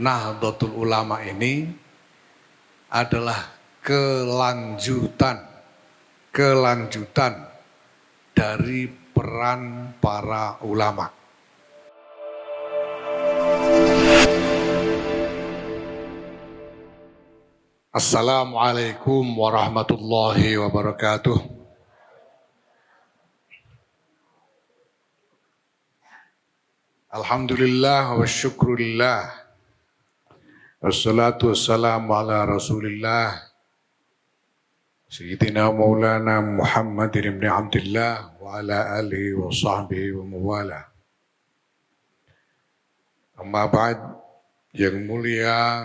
Nahdlatul Ulama ini adalah kelanjutan dari peran para ulama. Assalamualaikum warahmatullahi wabarakatuh. Alhamdulillah wa syukurillah. Wassalatu wassalamu ala rasulillah. Sayyidina Maulana Muhammadin ibn Abdillah wa ala alihi wa sahbihi wa mawala. Amma ba'd, yang mulia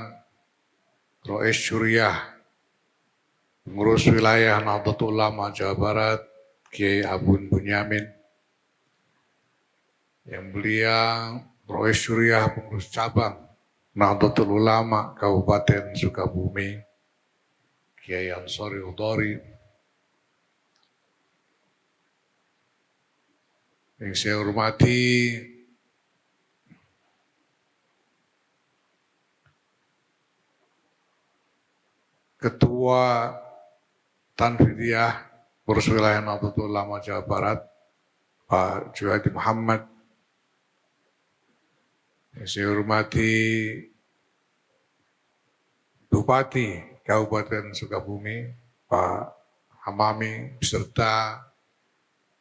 Rais Syuriah, pengurus wilayah Nahdlatul Ulama Jawa Barat, Kiai Abun Bunyamin, yang mulia Rais Syuriah, pengurus cabang Nahdlatul Ulama Kabupaten Sukabumi, Kiai Ansori Udhori, yang saya hormati Ketua Tanfidiyah Pengurus Wilayah Nahdlatul Ulama Jawa Barat, Pak Juhadi Muhammad, yang saya hormati Bupati Kabupaten Sukabumi, Pak Hamami, beserta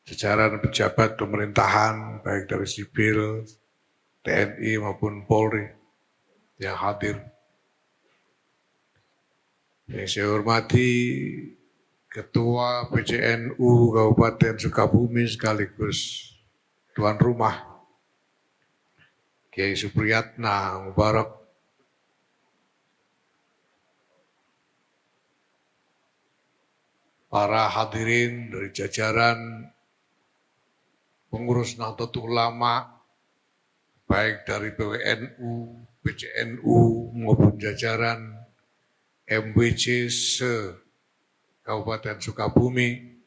jajaran pejabat pemerintahan, baik dari sipil, TNI maupun Polri yang hadir. Yang saya hormati Ketua PCNU Kabupaten Sukabumi sekaligus tuan rumah, Kiai Supriyatna Mubarak, para hadirin dari jajaran pengurus Nahdlatul Ulama, baik dari PWNU, PCNU maupun jajaran MWC se-Kabupaten Sukabumi,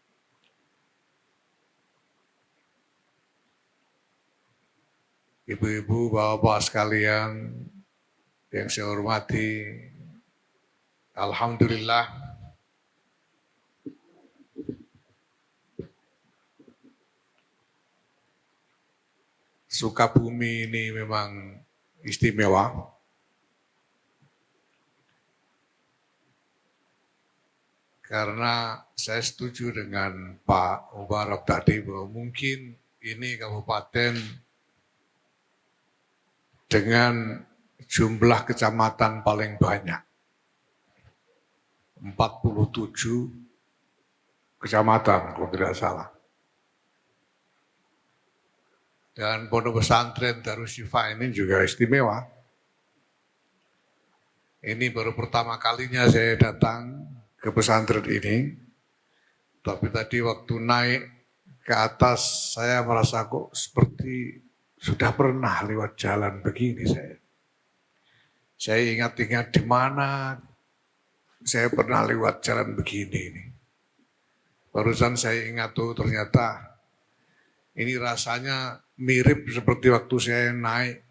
ibu-ibu, bapak-bapak sekalian yang saya hormati, alhamdulillah Sukabumi ini memang istimewa. Karena saya setuju dengan Pak Mubarak tadi bahwa mungkin ini kabupaten dengan jumlah kecamatan paling banyak. 47 kecamatan kalau tidak salah. Dan pondok pesantren Darus Syifa ini juga istimewa. Ini baru pertama kalinya saya datang ke pesantren ini, tapi tadi waktu naik ke atas saya merasa kok seperti sudah pernah lewat jalan begini saya. Saya ingat-ingat di mana saya pernah lewat jalan begini ini. Barusan saya ingat tuh ternyata ini rasanya mirip seperti waktu saya naik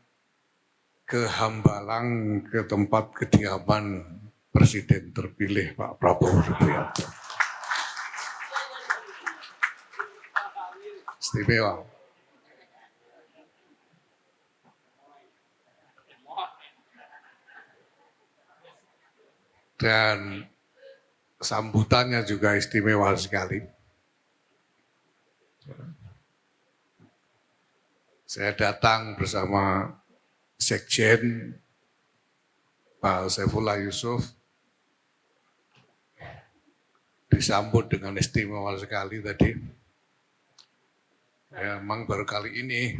ke Hambalang ke tempat kediaman Presiden terpilih Pak Prabowo Subianto. Istimewa. Dan sambutannya juga istimewa sekali. Saya datang bersama Sekjen Pak Saifullah Yusuf, disambut dengan istimewa sekali tadi. Ya, memang baru kali ini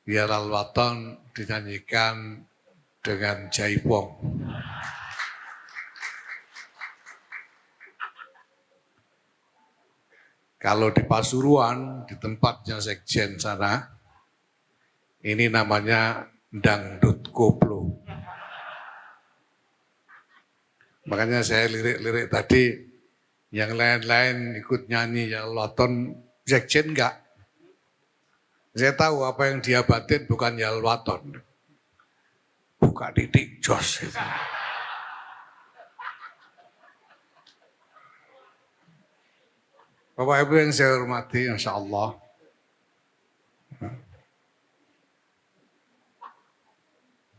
Ya Al-Watan dinyanyikan dengan jaipong. Kalau di Pasuruan, di tempatnya Sekjen sana, ini namanya dangdut koplo. Makanya saya lirik-lirik tadi, yang lain-lain ikut nyanyi Ya Al-Watan, Sekjen enggak. Saya tahu apa yang dia batin bukan Ya Al-Watan. buka titik jos. Bapak Ibu yang saya hormati, Insya Allah.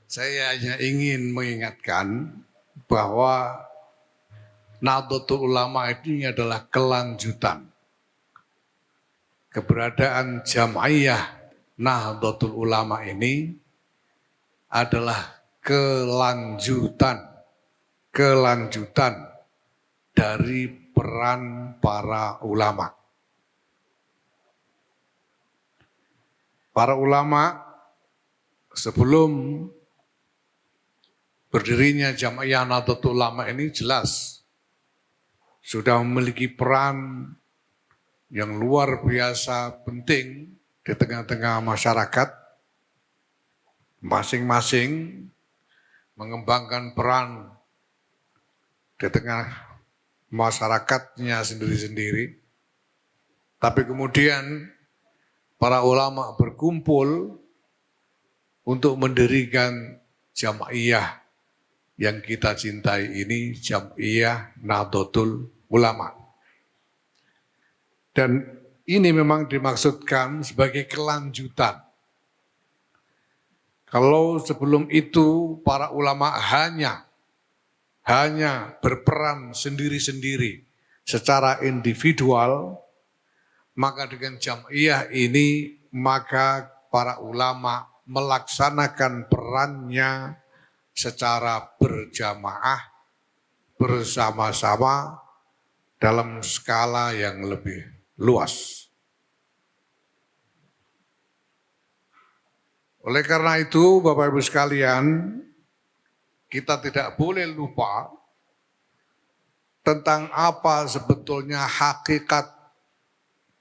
Saya hanya ingin mengingatkan bahwa Nahdlatul Ulama ini adalah kelanjutan. Keberadaan Jam'iyah Nahdlatul Ulama ini adalah kelanjutan dari peran para ulama. Para ulama sebelum berdirinya Jam'iyah Nahdlatul Ulama ini jelas sudah memiliki peran yang luar biasa penting di tengah-tengah masyarakat, masing-masing mengembangkan peran di tengah masyarakatnya sendiri-sendiri. Tapi kemudian para ulama berkumpul untuk mendirikan Jam'iyah yang kita cintai ini, Jam'iyah Nahdlatul Ulama. Dan ini memang dimaksudkan sebagai kelanjutan. Kalau sebelum itu para ulama hanya berperan sendiri-sendiri secara individual, maka dengan Jam'iyah ini maka para ulama melaksanakan perannya secara berjamaah, bersama-sama dalam skala yang lebih luas. Oleh karena itu, Bapak Ibu sekalian, kita tidak boleh lupa tentang apa sebetulnya hakikat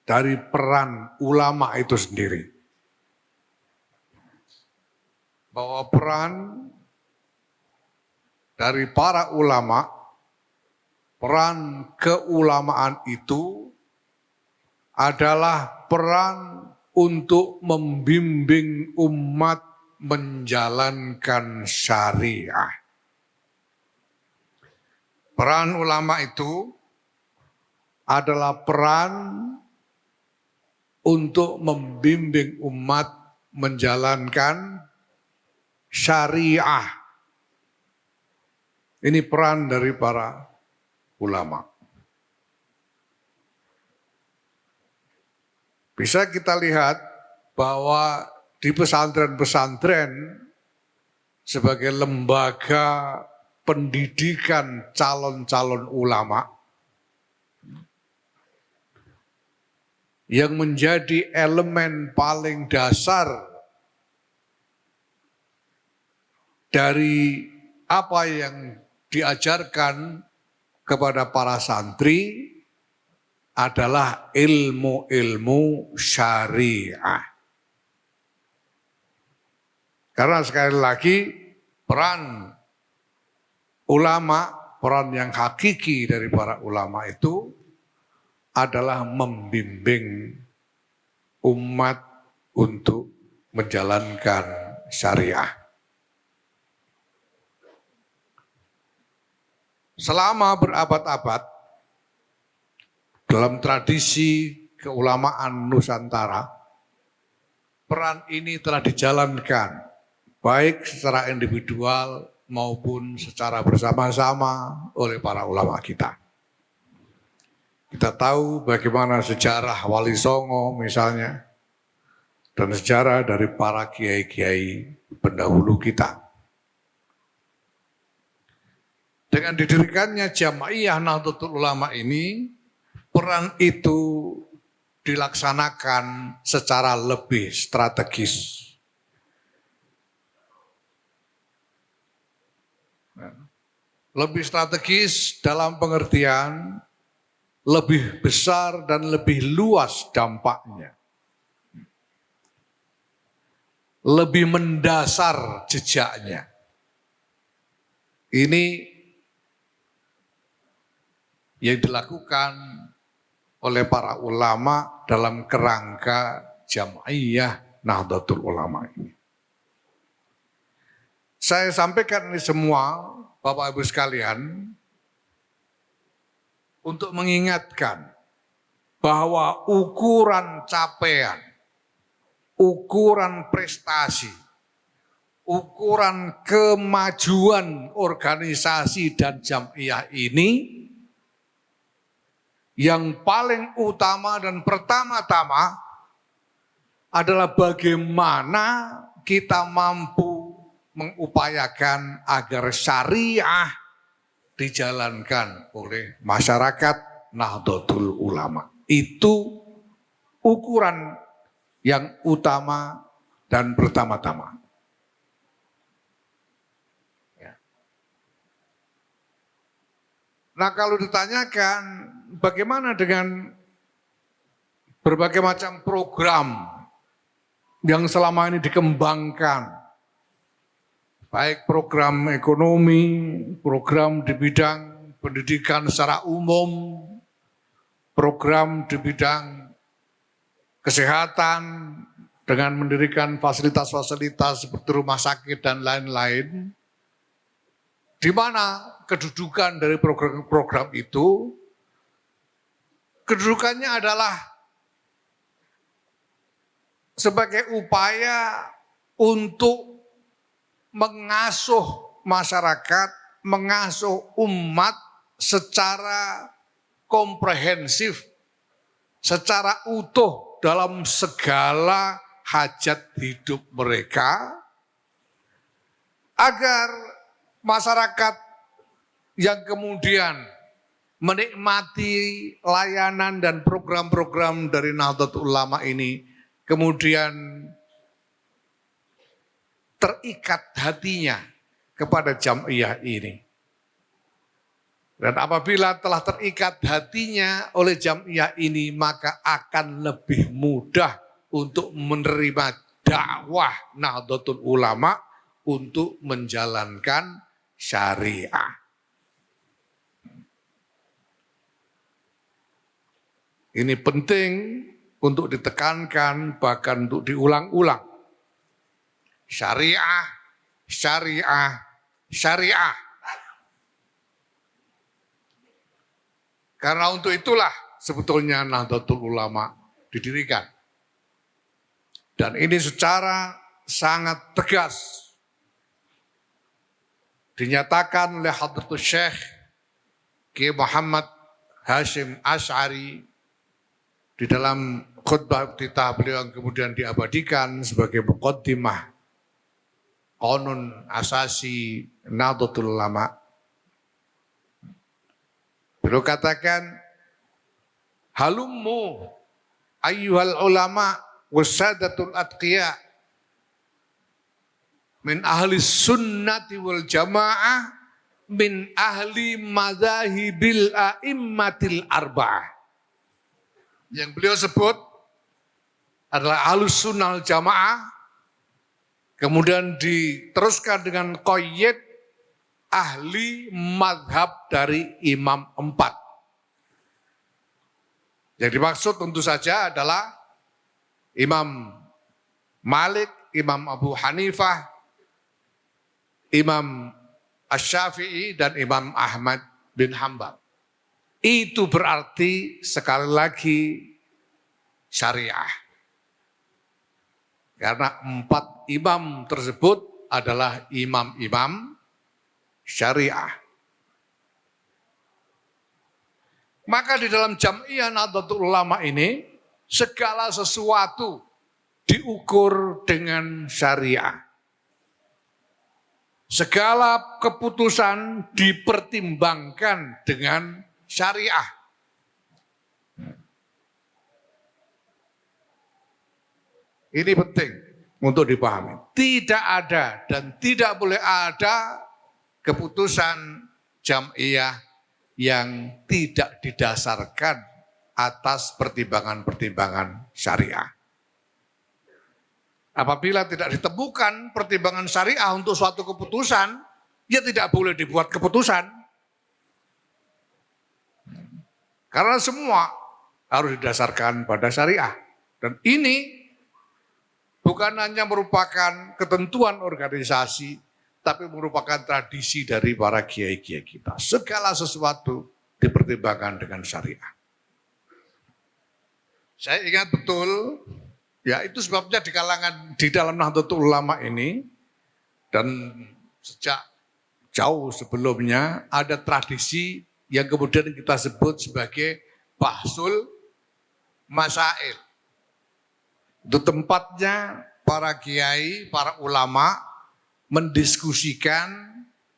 dari peran ulama itu sendiri. Bahwa peran dari para ulama, peran keulamaan itu adalah peran untuk membimbing umat menjalankan syariah. Peran ulama itu adalah peran untuk membimbing umat menjalankan syariah. Ini peran dari para ulama. Bisa kita lihat bahwa di pesantren-pesantren sebagai lembaga pendidikan calon-calon ulama yang menjadi elemen paling dasar dari apa yang diajarkan kepada para santri adalah ilmu-ilmu syariah. Karena sekali lagi peran ulama, peran yang hakiki dari para ulama itu adalah membimbing umat untuk menjalankan syariah. Selama berabad-abad dalam tradisi keulamaan Nusantara, peran ini telah dijalankan baik secara individual maupun secara bersama-sama oleh para ulama kita. Kita tahu bagaimana sejarah Wali Songo misalnya, dan sejarah dari para kiai-kiai pendahulu kita. Dengan didirikannya Jam'iyah Nahdlatul Ulama ini, peran itu dilaksanakan secara lebih strategis. Lebih strategis dalam pengertian lebih besar dan lebih luas dampaknya. Lebih mendasar jejaknya. Ini yang dilakukan oleh para ulama dalam kerangka Jam'iyah Nahdlatul Ulama ini. Saya sampaikan ini semua, Bapak Ibu sekalian, untuk mengingatkan bahwa ukuran capaian, ukuran prestasi, ukuran kemajuan organisasi dan jamiah ini yang paling utama dan pertama-tama adalah bagaimana kita mampu mengupayakan agar syariah dijalankan oleh masyarakat Nahdlatul Ulama. Itu ukuran yang utama dan pertama-tama. Nah, kalau ditanyakan bagaimana dengan berbagai macam program yang selama ini dikembangkan, baik program ekonomi, program di bidang pendidikan secara umum, program di bidang kesehatan dengan mendirikan fasilitas-fasilitas seperti rumah sakit dan lain-lain, di mana kedudukan dari program-program itu, kedudukannya adalah sebagai upaya untuk mengasuh masyarakat, mengasuh umat secara komprehensif, secara utuh dalam segala hajat hidup mereka, agar masyarakat yang kemudian menikmati layanan dan program-program dari Nahdlatul Ulama ini kemudian terikat hatinya kepada jamiah ini. Dan apabila telah terikat hatinya oleh jamiah ini, maka akan lebih mudah untuk menerima dakwah Nahdlatul Ulama untuk menjalankan syariah. Ini penting untuk ditekankan, bahkan untuk diulang-ulang. Syariah, syariah, syariah. Karena untuk itulah sebetulnya Nahdlatul Ulama didirikan. Dan ini secara sangat tegas dinyatakan oleh Hadratus Syekh Kiai Muhammad Hashim Asy'ari di dalam khutbah iftitah beliau yang kemudian diabadikan sebagai muqaddimah Qanun Asasi Nahdlatul Ulama. Beliau katakan, halummu ayyuhal ulama wasadatul atqiya min ahli sunnati wal jamaah min ahli madzahibil a'immatil arba'ah. Yang beliau sebut adalah ahlus sunnah jamaah, kemudian diteruskan dengan qayyid ahli madhab dari imam 4. Yang dimaksud tentu saja adalah Imam Malik, Imam Abu Hanifah, Imam Asy-Syafi'i, dan Imam Ahmad bin Hambal. Itu berarti sekali lagi syariah. Karena 4 imam tersebut adalah imam-imam syariah. Maka di dalam jamiah Nahdlatul Ulama ini segala sesuatu diukur dengan syariah. Segala keputusan dipertimbangkan dengan syariah. Ini penting untuk dipahami. Tidak ada dan tidak boleh ada keputusan jamiah yang tidak didasarkan atas pertimbangan-pertimbangan syariah. Apabila tidak ditemukan pertimbangan syariah untuk suatu keputusan, ya tidak boleh dibuat keputusan. Karena semua harus didasarkan pada syariah. Dan ini bukan hanya merupakan ketentuan organisasi, tapi merupakan tradisi dari para kiai-kiai kita. Segala sesuatu dipertimbangkan dengan syariah. Saya ingat betul, ya itu sebabnya di dalam Nahdlatul Ulama ini, dan sejak jauh sebelumnya ada tradisi yang kemudian kita sebut sebagai bahsul masail. Itu tempatnya para kiai, para ulama mendiskusikan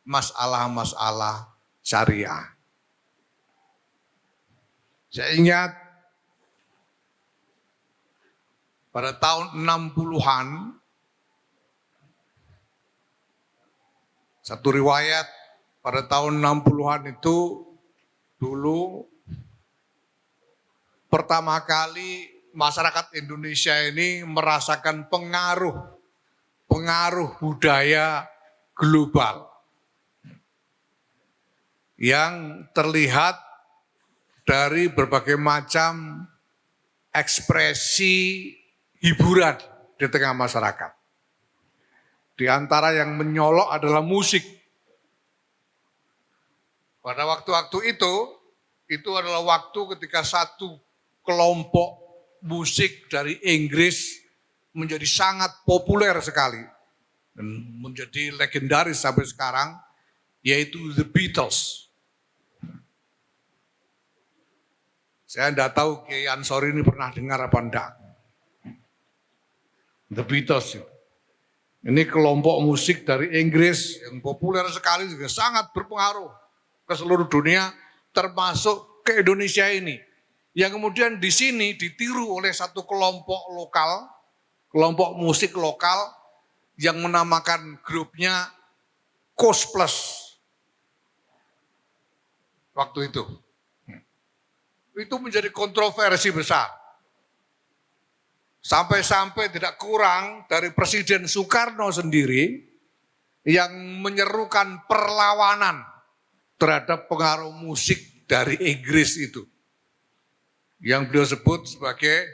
masalah-masalah syariah. Saya ingat pada tahun 60-an, satu riwayat pada tahun 60-an itu dulu pertama kali masyarakat Indonesia ini merasakan pengaruh budaya global yang terlihat dari berbagai macam ekspresi hiburan di tengah masyarakat. Di antara yang menyolok adalah musik. Pada waktu-waktu itu adalah waktu ketika satu kelompok musik dari Inggris menjadi sangat populer sekali dan menjadi legendaris sampai sekarang, yaitu The Beatles. Saya tidak tahu Kiai Ansori ini pernah dengar apa enggak. The Beatles. Ini kelompok musik dari Inggris yang populer sekali, juga sangat berpengaruh ke seluruh dunia, termasuk ke Indonesia ini. Yang kemudian di sini ditiru oleh satu kelompok lokal, kelompok musik lokal yang menamakan grupnya Coast Plus. Waktu itu menjadi kontroversi besar. Sampai-sampai tidak kurang dari Presiden Soekarno sendiri yang menyerukan perlawanan terhadap pengaruh musik dari Inggris itu. Yang beliau sebut sebagai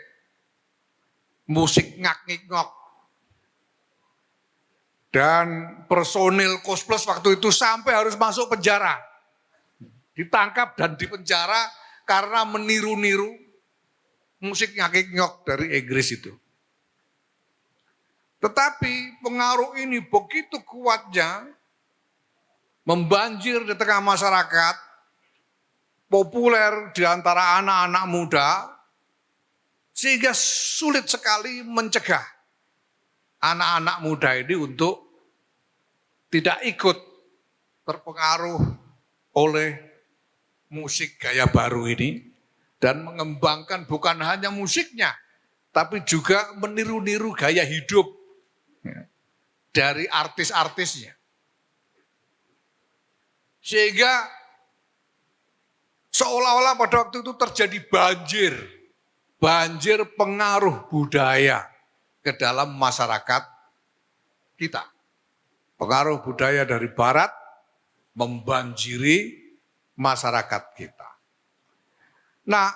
musik ngak-ngik-ngok. Dan personil Coast Plus waktu itu sampai harus masuk penjara. Ditangkap dan dipenjara karena meniru-niru musik ngak-ngik-ngok dari Inggris itu. Tetapi pengaruh ini begitu kuatnya membanjir di tengah masyarakat, populer di antara anak-anak muda, sehingga sulit sekali mencegah anak-anak muda ini untuk tidak ikut terpengaruh oleh musik gaya baru ini dan mengembangkan bukan hanya musiknya, tapi juga meniru-niru gaya hidup dari artis-artisnya. Sehingga seolah-olah pada waktu itu terjadi banjir pengaruh budaya ke dalam masyarakat kita. Pengaruh budaya dari barat membanjiri masyarakat kita. Nah,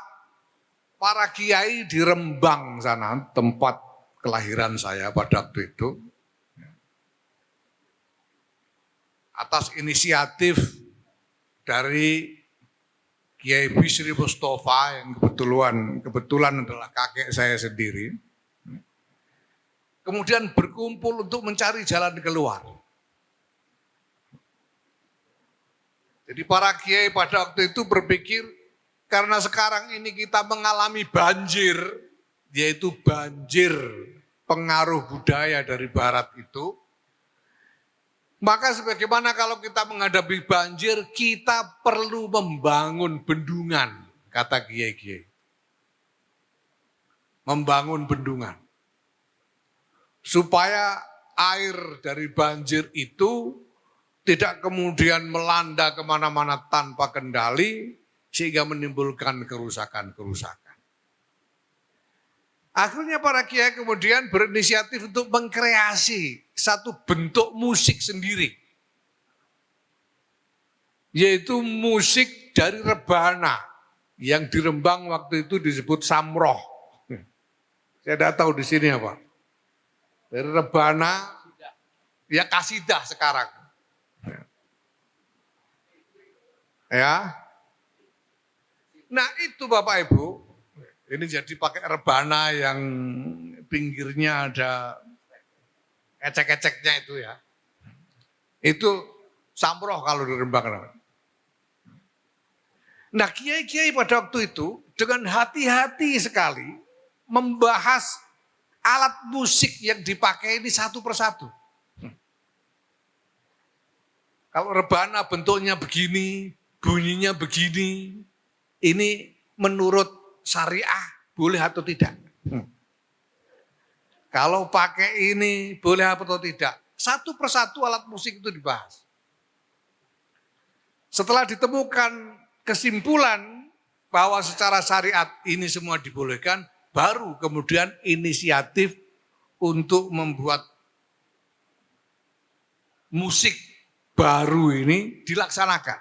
para kiai di Rembang sana, tempat kelahiran saya pada waktu itu, atas inisiatif dari Kiai Bisri Mustafa yang kebetulan adalah kakek saya sendiri, kemudian berkumpul untuk mencari jalan keluar. Jadi para kiai pada waktu itu berpikir, karena sekarang ini kita mengalami banjir, yaitu banjir pengaruh budaya dari barat itu, maka sebagaimana kalau kita menghadapi banjir, kita perlu membangun bendungan, kata kiai-kiai. Membangun bendungan. Supaya air dari banjir itu tidak kemudian melanda kemana-mana tanpa kendali, sehingga menimbulkan kerusakan-kerusakan. Akhirnya para kiai kemudian berinisiatif untuk mengkreasi satu bentuk musik sendiri. Yaitu musik dari rebana yang di Rembang waktu itu disebut samroh. Saya tidak tahu di sini apa. Dari rebana, ya kasidah sekarang. Ya. Nah itu Bapak Ibu, ini jadi pakai rebana yang pinggirnya ada ecek-eceknya itu ya. Itu samproh kalau di Rembang. Nah kiai-kiai pada waktu itu dengan hati-hati sekali membahas alat musik yang dipakai ini satu persatu. Kalau rebana bentuknya begini, bunyinya begini, ini menurut syariah boleh atau tidak? Kalau pakai ini boleh atau tidak? Satu persatu alat musik itu dibahas. Setelah ditemukan kesimpulan bahwa secara syariat ini semua dibolehkan, baru kemudian inisiatif untuk membuat musik baru ini dilaksanakan.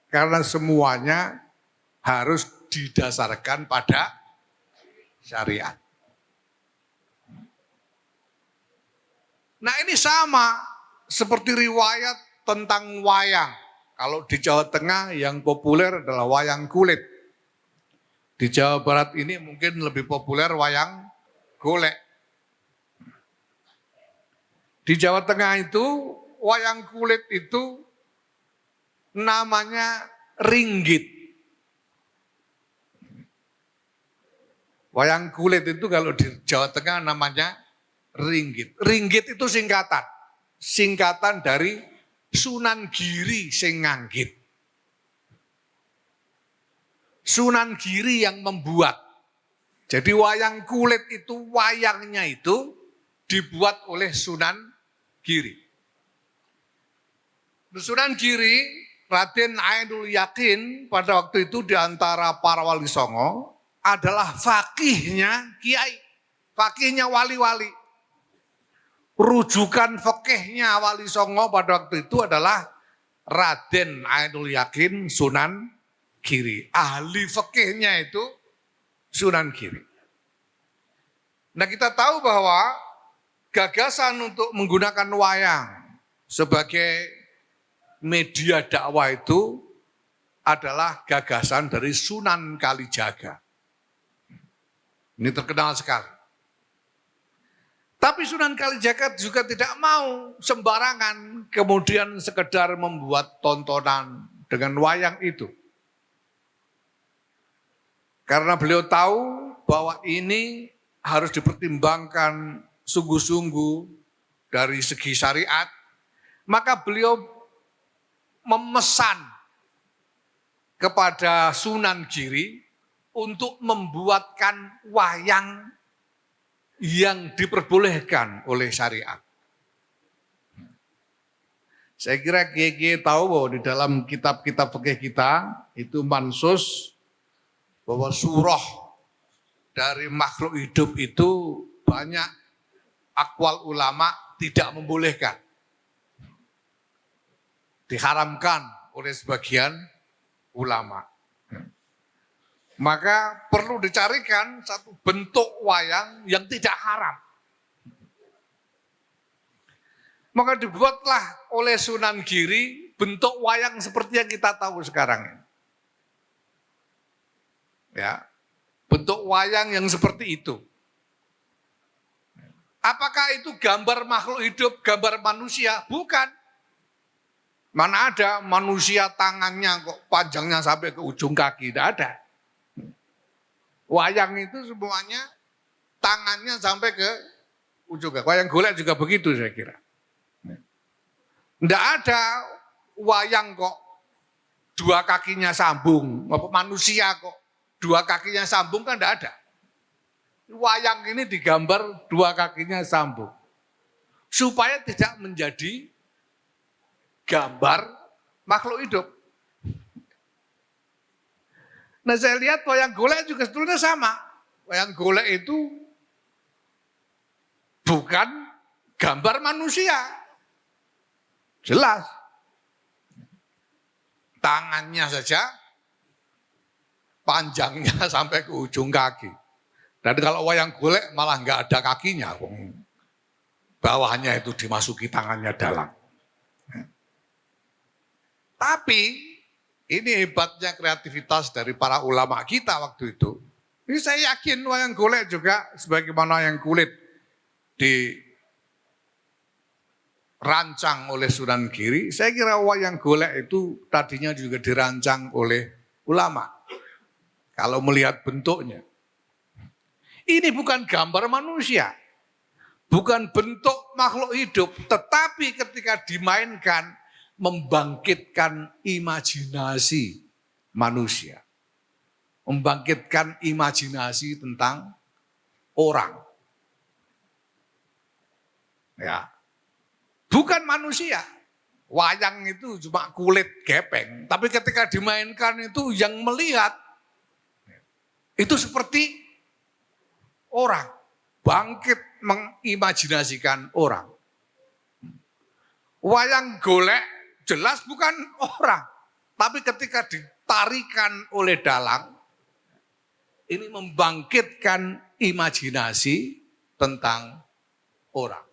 Karena semuanya harus didasarkan pada syariat. Nah ini sama seperti riwayat tentang wayang. Kalau di Jawa Tengah yang populer adalah wayang kulit. Di Jawa Barat ini mungkin lebih populer wayang golek. Di Jawa Tengah itu wayang kulit itu namanya ringgit. Wayang kulit itu kalau di Jawa Tengah namanya ringgit. Ringgit itu singkatan. Singkatan dari Sunan Giri sing nganggit. Sunan Giri yang membuat. Jadi wayang kulit itu wayangnya itu dibuat oleh Sunan Giri. Sunan Giri, Raden Ainul Yakin pada waktu itu di antara para wali songo adalah fakihnya kiai, fakihnya wali-wali. Rujukan fakihnya wali songo pada waktu itu adalah Raden Ainul Yakin Sunan Giri. Ahli fakihnya itu Sunan Giri. Nah kita tahu bahwa gagasan untuk menggunakan wayang sebagai media dakwah itu adalah gagasan dari Sunan Kalijaga. Ini terkenal sekali. Tapi Sunan Kalijaga juga tidak mau sembarangan kemudian sekedar membuat tontonan dengan wayang itu. Karena beliau tahu bahwa ini harus dipertimbangkan sungguh-sungguh dari segi syariat, maka beliau memesan kepada Sunan Giri untuk membuatkan wayang yang diperbolehkan oleh syariat. Saya kira kiai-kiai tahu bahwa di dalam kitab-kitab fikih kita itu mansus bahwa surah dari makhluk hidup itu banyak akwal ulama tidak membolehkan. Diharamkan oleh sebagian ulama. Maka perlu dicarikan satu bentuk wayang yang tidak haram. Maka dibuatlah oleh Sunan Giri bentuk wayang seperti yang kita tahu sekarang ini. Ya, bentuk wayang yang seperti itu. Apakah itu gambar makhluk hidup, gambar manusia? Bukan. Mana ada manusia tangannya kok panjangnya sampai ke ujung kaki, tidak ada. Wayang itu semuanya tangannya sampai ke ujung kaki. Wayang golek juga begitu saya kira. Tidak ada wayang kok dua kakinya sambung, manusia kok dua kakinya sambung kan tidak ada. Wayang ini digambar dua kakinya sambung. Supaya tidak menjadi gambar makhluk hidup. Nah saya lihat wayang golek juga sebetulnya sama. Wayang golek itu bukan gambar manusia. Jelas. Tangannya saja panjangnya sampai ke ujung kaki. Dan kalau wayang golek malah nggak ada kakinya. Bawahnya itu dimasuki tangannya dalam. Tapi Ini hebatnya kreativitas dari para ulama kita waktu itu. Ini saya yakin wayang golek juga sebagaimana yang kulit dirancang oleh Sunan Giri. Saya kira wayang golek itu tadinya juga dirancang oleh ulama. Kalau melihat bentuknya. Ini bukan gambar manusia. Bukan bentuk makhluk hidup. Tetapi ketika dimainkan, membangkitkan imajinasi manusia. Membangkitkan imajinasi tentang orang. Ya. Bukan manusia. Wayang itu cuma kulit gepeng. Tapi ketika dimainkan itu yang melihat itu seperti orang. Bangkit mengimajinasikan orang. Wayang golek jelas bukan orang. Tapi ketika ditarikan oleh dalang, ini membangkitkan imajinasi tentang orang.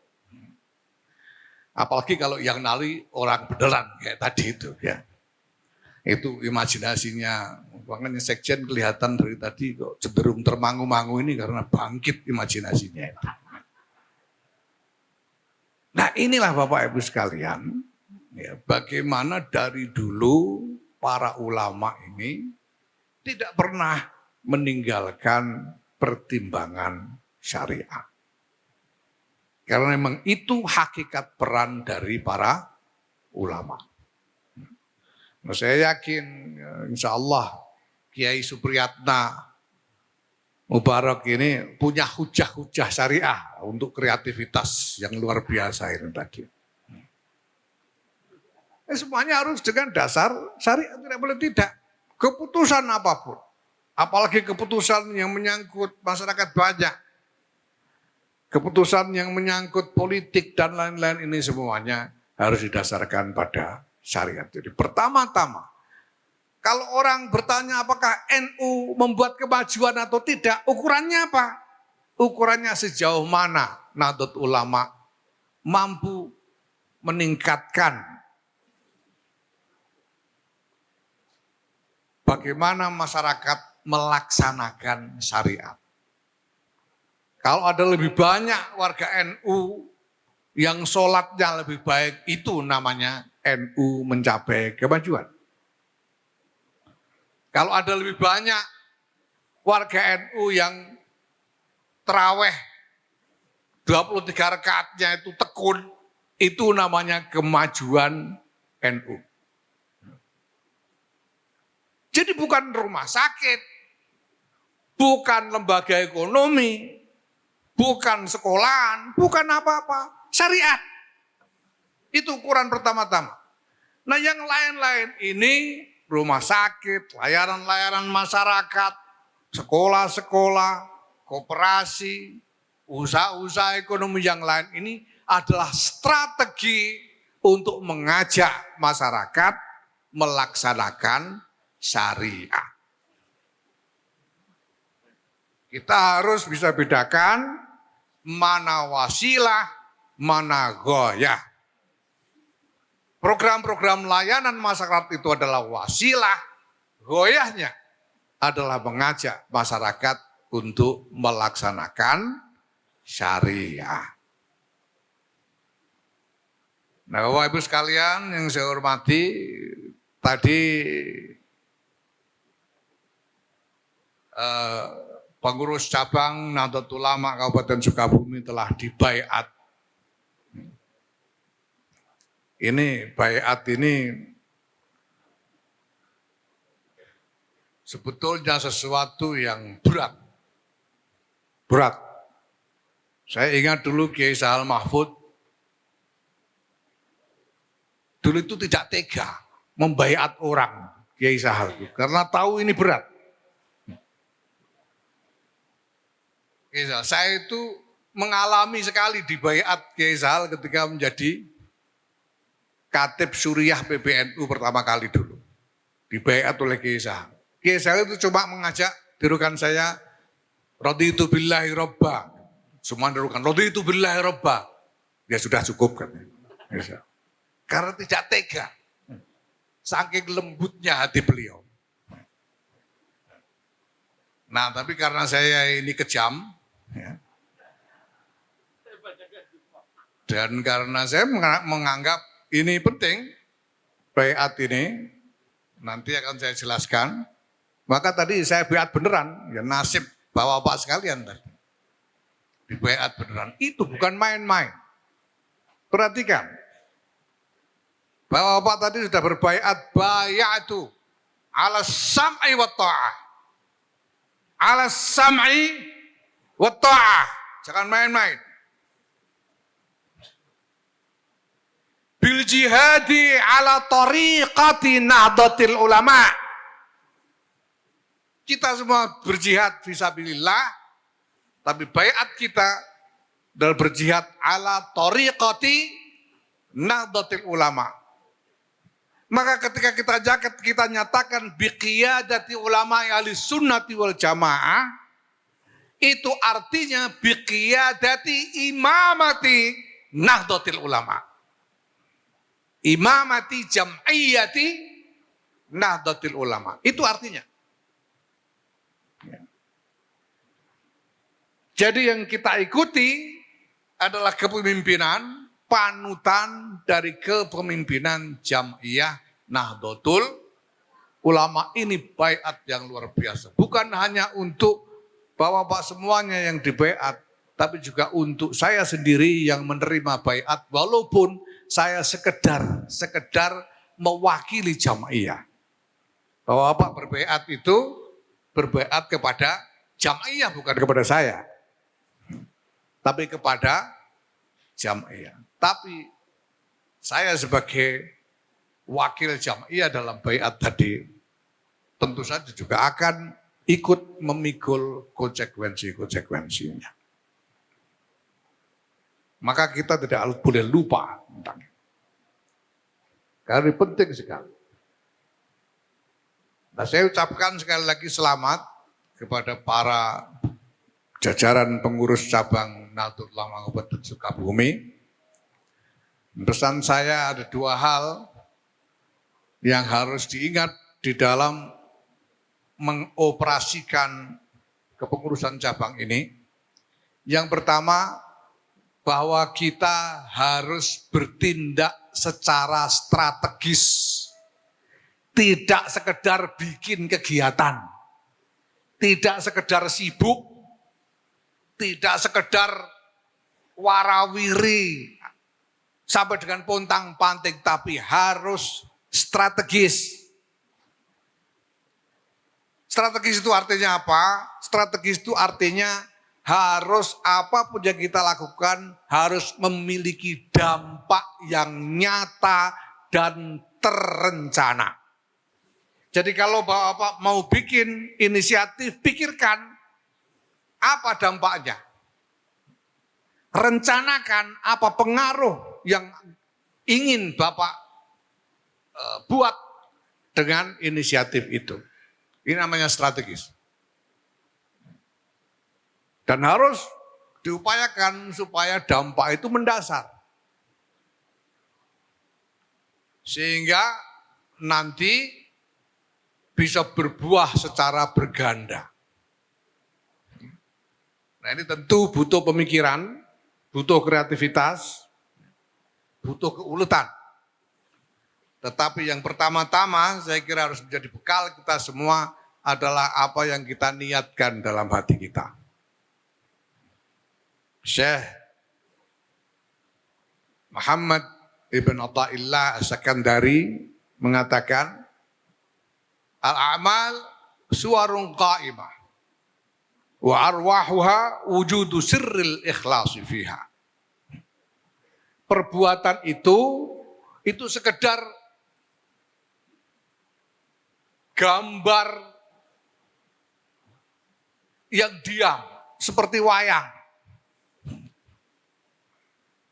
Apalagi kalau yang nari orang beneran kayak tadi itu ya. Itu imajinasinya. Makanya sekjen kelihatan dari tadi kok cenderung termangu-mangu ini karena bangkit imajinasinya itu. Nah inilah Bapak Ibu sekalian, ya, bagaimana dari dulu para ulama ini tidak pernah meninggalkan pertimbangan syariat. Karena memang itu hakikat peran dari para ulama. Nah, saya yakin insya Allah Kiai Supriyatna Mubarak ini punya hujah-hujah syariah untuk kreativitas yang luar biasa ini tadi. Semuanya harus dengan dasar syariat, tidak boleh tidak. Keputusan apapun, apalagi keputusan yang menyangkut masyarakat banyak, keputusan yang menyangkut politik dan lain-lain ini semuanya harus didasarkan pada syariat. Jadi pertama-tama, kalau orang bertanya apakah NU membuat kemajuan atau tidak, ukurannya apa? Ukurannya sejauh mana Nahdlatul Ulama mampu meningkatkan bagaimana masyarakat melaksanakan syariat. Kalau ada lebih banyak warga NU yang sholatnya lebih baik, itu namanya NU mencapai kemajuan. Kalau ada lebih banyak warga NU yang terawih 23 rakaatnya itu tekun, itu namanya kemajuan NU. Jadi bukan rumah sakit, bukan lembaga ekonomi, bukan sekolahan, bukan apa-apa, syariat. Itu ukuran pertama-tama. Nah yang lain-lain ini rumah sakit, layanan-layanan masyarakat, sekolah-sekolah, koperasi, usaha-usaha ekonomi yang lain ini adalah strategi untuk mengajak masyarakat melaksanakan syariah. Kita harus bisa bedakan mana wasilah, mana ghoyah. Program-program layanan masyarakat itu adalah wasilah, ghoyahnya adalah mengajak masyarakat untuk melaksanakan syariah. Nah Bapak Ibu sekalian yang saya hormati, tadi pengurus cabang Nahdlatul Ulama Kabupaten Sukabumi telah dibaiat. Ini baiat ini sebetulnya sesuatu yang berat. Berat. Saya ingat dulu Kiai Sahal Mahfud, dulu itu tidak tega membaiat orang Kiai Sahal itu, karena tahu ini berat. Saya itu mengalami sekali di baiat Kiai Sahal ketika menjadi Katib Suriah PBNU pertama kali dulu. Dibaiat oleh Kiai Sahal. Kiai Sahal itu cuma mengajak tirukan saya, raditu billahi robba. Semua tirukan, raditu billahi robba. Ya sudah cukup kan. Karena tidak tega. saking lembutnya hati beliau. Nah, tapi karena saya ini kejam, ya, dan karena saya menganggap ini penting, baiat ini, nanti akan saya jelaskan, maka tadi saya baiat beneran, ya nasib bapak-bapak sekalian tadi. Di baiat beneran, itu bukan main-main. Perhatikan, bapak-bapak tadi sudah berbaiat, bayatu ala sam'i wa ta'ah. Ala sam'i wa ta'ah. Jangan main-main. Bil jihadi ala tariqati nahdlatul ulama. Kita semua berjihad fisabilillah, tapi baiat kita dalam berjihad ala tariqati nahdlatul ulama. Maka ketika kita nyatakan biqiyadati ulama ahli sunnati wal jamaah, itu artinya biqiyadati imamati nahdlatul ulama. Imamati jam'iyati nahdlatul ulama. Itu artinya. Jadi yang kita ikuti adalah kepemimpinan, panutan dari kepemimpinan Jam'iyah Nahdlatul Ulama. Ini baiat yang luar biasa. Bukan hanya untuk bapak-bapak semuanya yang dibaiat, tapi juga untuk saya sendiri yang menerima baiat, walaupun saya sekedar mewakili Jam'iyah. Bapak-bapak berbaiat itu berbaiat kepada Jam'iyah, bukan kepada saya, tapi kepada Jam'iyah. Tapi saya sebagai wakil Jam'iyah dalam baiat tadi tentu saja juga akan ikut memikul konsekuensinya. Maka kita tidak boleh lupa tentang itu. Karena ini penting sekali. Nah, saya ucapkan sekali lagi selamat kepada para jajaran pengurus cabang Nahdlatul Ulama Kabupaten Sukabumi. Pesan saya ada dua hal yang harus diingat di dalam mengoperasikan kepengurusan cabang ini. Yang pertama, bahwa kita harus bertindak secara strategis. Tidak sekedar bikin kegiatan. Tidak sekedar sibuk. Tidak sekedar warawiri sampai dengan pontang-panting, tapi harus strategis. Strategis itu artinya apa? Strategis itu artinya harus apapun yang kita lakukan harus memiliki dampak yang nyata dan terencana. Jadi kalau Bapak mau bikin inisiatif, pikirkan apa dampaknya. Rencanakan apa pengaruh yang ingin Bapak buat dengan inisiatif itu. Ini namanya strategis. Dan harus diupayakan supaya dampak itu mendasar. Sehingga nanti bisa berbuah secara berganda. Nah, ini tentu butuh pemikiran, butuh kreativitas, butuh keuletan. Tetapi yang pertama-tama saya kira harus menjadi bekal kita semua adalah apa yang kita niatkan dalam hati kita. Syekh Muhammad Ibn Athaillah As-Sakandari mengatakan, al-a'mal suwarun qa'imah wa arwahuha wujudu sirril ikhlasi fiha. Perbuatan itu sekedar gambar yang diam seperti wayang.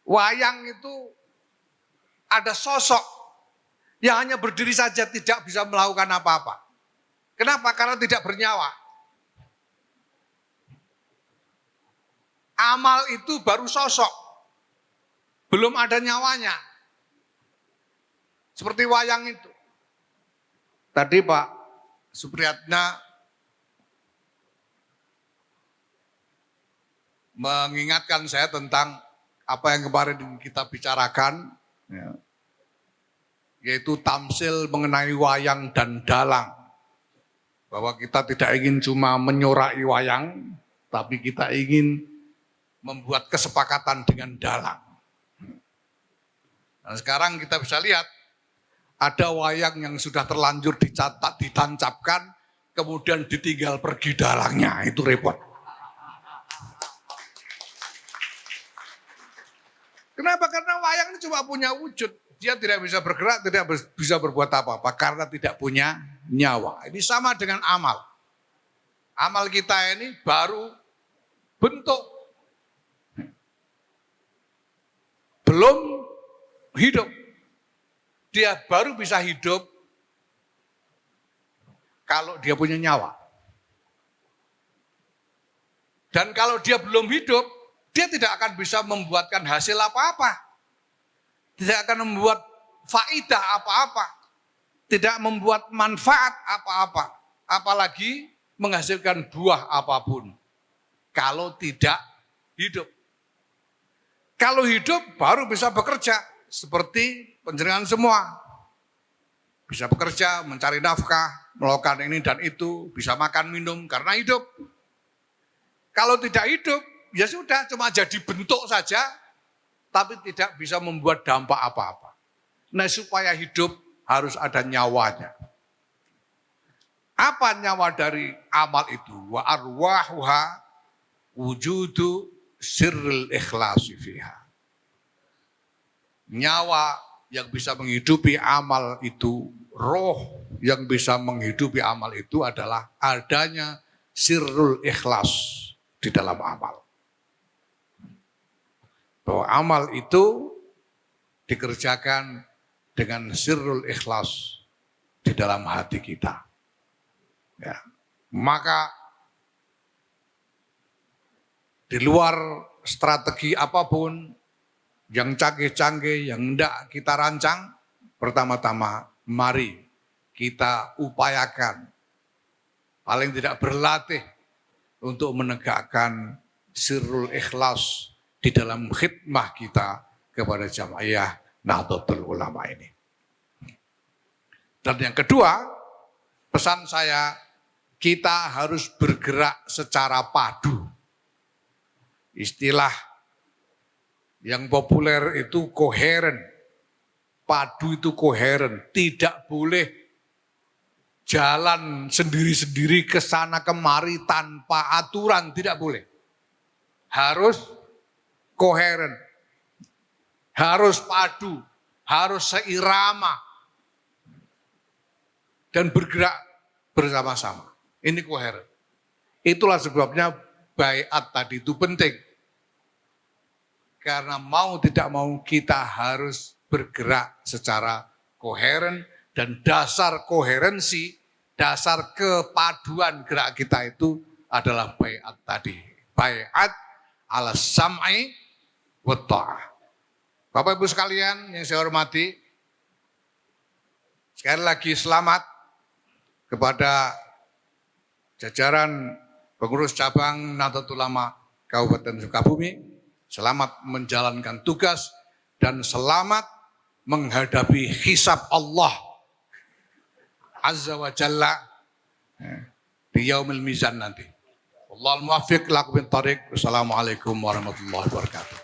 Wayang itu ada sosok yang hanya berdiri saja, tidak bisa melakukan apa-apa. Kenapa? Karena tidak bernyawa. Amal itu baru sosok, belum ada nyawanya. Seperti wayang itu. Tadi Pak Supriyatna mengingatkan saya tentang apa yang kemarin kita bicarakan, ya, yaitu tamsil mengenai wayang dan dalang. Bahwa kita tidak ingin cuma menyorai wayang, tapi kita ingin membuat kesepakatan dengan dalang. Nah, sekarang kita bisa lihat, ada wayang yang sudah terlanjur dicatat, ditancapkan, kemudian ditinggal pergi dalangnya, itu repot. Kenapa? Karena wayang ini cuma punya wujud. Dia tidak bisa bergerak, tidak bisa berbuat apa-apa karena tidak punya nyawa. Ini sama dengan amal. Amal kita ini baru bentuk. Belum hidup. Dia baru bisa hidup kalau dia punya nyawa. Dan kalau dia belum hidup, dia tidak akan bisa membuatkan hasil apa-apa. Tidak akan membuat faidah apa-apa. Tidak membuat manfaat apa-apa. Apalagi menghasilkan buah apapun. Kalau tidak hidup. Kalau hidup baru bisa bekerja. Seperti panjenengan semua. Bisa bekerja, mencari nafkah, melakukan ini dan itu. Bisa makan, minum karena hidup. Kalau tidak hidup, ya sudah cuma jadi bentuk saja. Tapi tidak bisa membuat dampak apa-apa. Nah, supaya hidup harus ada nyawanya. Apa nyawa dari amal itu? Wa arwahuha wujudu sirril ikhlasi fiha. Nyawa yang bisa menghidupi amal itu, roh yang bisa menghidupi amal itu adalah adanya sirrul ikhlas di dalam amal. Bahwa amal itu dikerjakan dengan sirrul ikhlas di dalam hati kita. Ya. Maka di luar strategi apapun yang canggih-canggih, yang hendak kita rancang, pertama-tama mari kita upayakan, paling tidak berlatih untuk menegakkan sirrul ikhlas di dalam khidmah kita kepada Jamaiyah Nahdlatul Ulama ini. Dan yang kedua, pesan saya, kita harus bergerak secara padu. Istilah yang populer itu koheren. Padu itu koheren. Tidak boleh jalan sendiri-sendiri ke sana kemari tanpa aturan, tidak boleh. Harus koheren, harus padu, harus seirama, dan bergerak bersama-sama. Ini koheren. Itulah sebabnya baiat tadi itu penting. Karena mau tidak mau kita harus bergerak secara koheren, dan dasar koherensi, dasar kepaduan gerak kita itu adalah baiat tadi. Baiat ala sam'i wa ta'ah. Bapak Ibu sekalian yang saya hormati, sekali lagi selamat kepada jajaran pengurus cabang Nahdlatul Ulama Kabupaten Sukabumi. Selamat menjalankan tugas dan selamat menghadapi hisab Allah Azza wa Jalla di yaumil mizan nanti. Wallahul muwaffiq ila aqwamit thoriq. Wassalamualaikum warahmatullahi wabarakatuh.